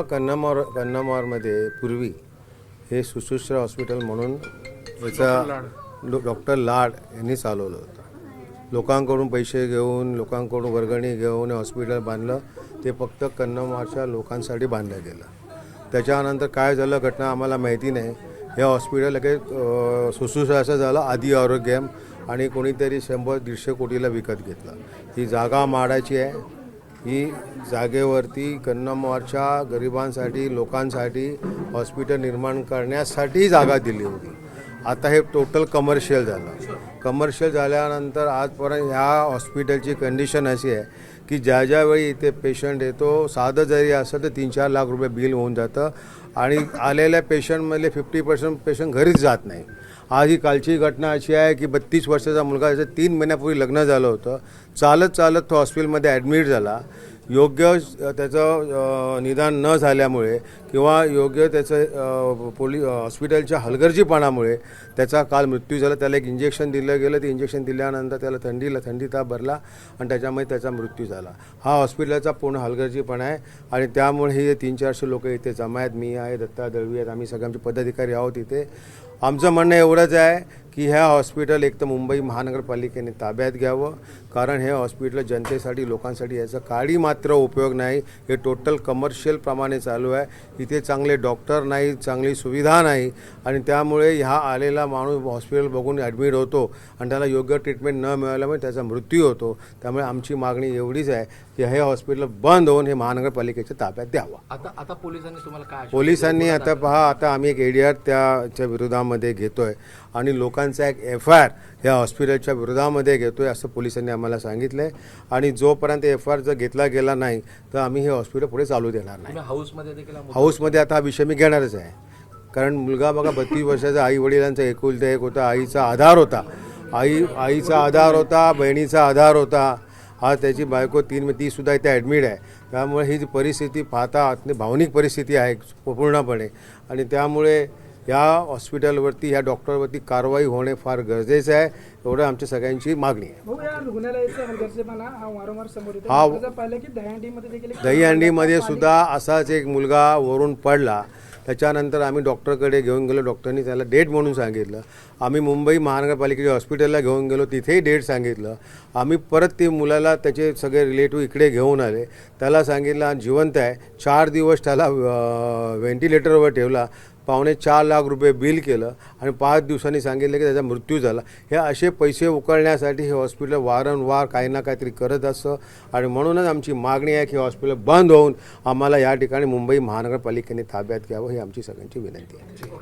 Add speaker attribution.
Speaker 1: कन्नमवारमध्ये पूर्वी हे सुश्रुषा हॉस्पिटल म्हणून याचा डॉक्टर लाड यांनी चालवलं होतं. लोकांकडून पैसे घेऊन, लोकांकडून वर्गणी घेऊन हे हॉस्पिटल बांधलं. ते फक्त कन्नमवारच्या लोकांसाठी बांधलं गेलं. त्याच्यानंतर काय झालं घटना आम्हाला माहिती नाही. हे हॉस्पिटल लगेच सुश्रुषाचं झालं आदी आरोग्यम आणि कोणीतरी 100-150 कोटीला विकत घेतलं. ही जागा माडायची आहे. ही जागेवरती कन्नमवारच्या गरिबांसाठी, लोकांसाठी हॉस्पिटल निर्माण करण्यासाठी जागा दिली होती. आता हे टोटल कमर्शियल झालं. कमर्शियल झाल्यानंतर आजपर्यंत ह्या हॉस्पिटलची कंडिशन अशी आहे की ज्यावेळी इथे पेशंट येतो, साधं जरी असं तर 3-4 लाख रुपये बिल होऊन जातं आणि आलेल्या पेशंटमधले 50% पेशंट घरीच जात नाही. आज ही कालची घटना अशी आहे की 32 वर्षाचा मुलगा याचं 3 महिन्यापूर्वी लग्न झालं होतं. चालत तो हॉस्पिटलमध्ये ॲडमिट झाला. योग्य त्याचं निदान न झाल्यामुळे किंवा योग्य त्याचं हॉस्पिटलच्या हलगर्जीपणामुळे त्याचा काल मृत्यू झाला. त्याला एक इंजेक्शन दिलं गेलं. ते इंजेक्शन दिल्यानंतर त्याला थंडी ताप भरला आणि त्याच्यामुळे त्याचा मृत्यू झाला. हा हॉस्पिटलचा पूर्ण हलगर्जीपणा आहे आणि त्यामुळे हे 300-400 लोक इथे जमा आहेत. मी आहे, दत्ता दळवी आहेत, आम्ही सगळे आमचे पदाधिकारी आहोत इथे. आमचं म्हणणं एवढंच आहे की ह्या हॉस्पिटल एक तर मुंबई महानगरपालिकेने ताब्यात घ्यावं, कारण हे हॉस्पिटल जनतेसाठी, लोकांसाठी याचा काही मात्र उपयोग नाही. हे टोटल कमर्शियल प्रमाणे चालू आहे. इथे चांगले डॉक्टर नाही, चांगली सुविधा नाही आणि त्यामुळे ह्या आलेला माणूस हॉस्पिटल बघून ॲडमिट होतो आणि त्याला योग्य ट्रीटमेंट न मिळाल्यामुळे त्याचा मृत्यू होतो. त्यामुळे आमची मागणी एवढीच आहे की हे हॉस्पिटल बंद होऊन हे महानगरपालिकेच्या ताब्यात द्यावं.
Speaker 2: आता पोलिसांनी तुम्हाला काय?
Speaker 1: पोलिसांनी आता पहा, आता आम्ही एक ADR त्याच्या विरोधामध्ये घेतोय आणि लोकांचा एक FIR या हॉस्पिटलच्या विरोधामध्ये घेतोय असं पोलिसांनी आम्हाला सांगितलं आहे. आणि जोपर्यंत FIR जर घेतला गेला नाही तर आम्ही हे हॉस्पिटल पुढे चालू देणार नाही. हाऊसमध्ये आता हा विषय मी घेणारच आहे, कारण मुलगा बघा 32 वर्षाचा, आई वडिलांचा एकुलता एक होता, आईचा आधार होता, आईचा आधार होता, बहिणीचा आधार होता. हा त्याची बायको ती सुद्धा इथे ॲडमिट आहे. त्यामुळे ही जी परिस्थिती पाहता अत्यंत भावनिक परिस्थिती आहे पूर्णपणे आणि त्यामुळे या हॉस्पिटलवरती, ह्या डॉक्टरवरती कारवाई होणे फार गरजेचं आहे. एवढं आमच्या सगळ्यांची मागणी आहे. दहीहंडीमध्ये सुद्धा असाच एक मुलगा वरून पडला. त्याच्यानंतर आम्ही डॉक्टरकडे घेऊन गेलो. डॉक्टरनी त्याला डेट म्हणून सांगितलं. आम्ही मुंबई महानगरपालिकेच्या हॉस्पिटलला घेऊन गेलो, तिथेही डेट सांगितलं. आम्ही परत ते मुलाला त्याचे सगळे रिलेटिव्ह इकडे घेऊन आले. त्याला सांगितलं जिवंत आहे. 4 दिवस त्याला व्हेंटिलेटरवर ठेवला. 4.25 लाख रुपये बिल केलं आणि 5 दिवसांनी सांगितलं की त्याचा मृत्यू झाला. हे असे पैसे उकळण्यासाठी हे हॉस्पिटल वारंवार काही ना काहीतरी करत असतं आणि म्हणूनच आमची मागणी आहे की हॉस्पिटल बंद होऊन आम्हाला या ठिकाणी मुंबई महानगरपालिकेने ताब्यात घ्यावं, ही आमची सगळ्यांची विनंती आहे.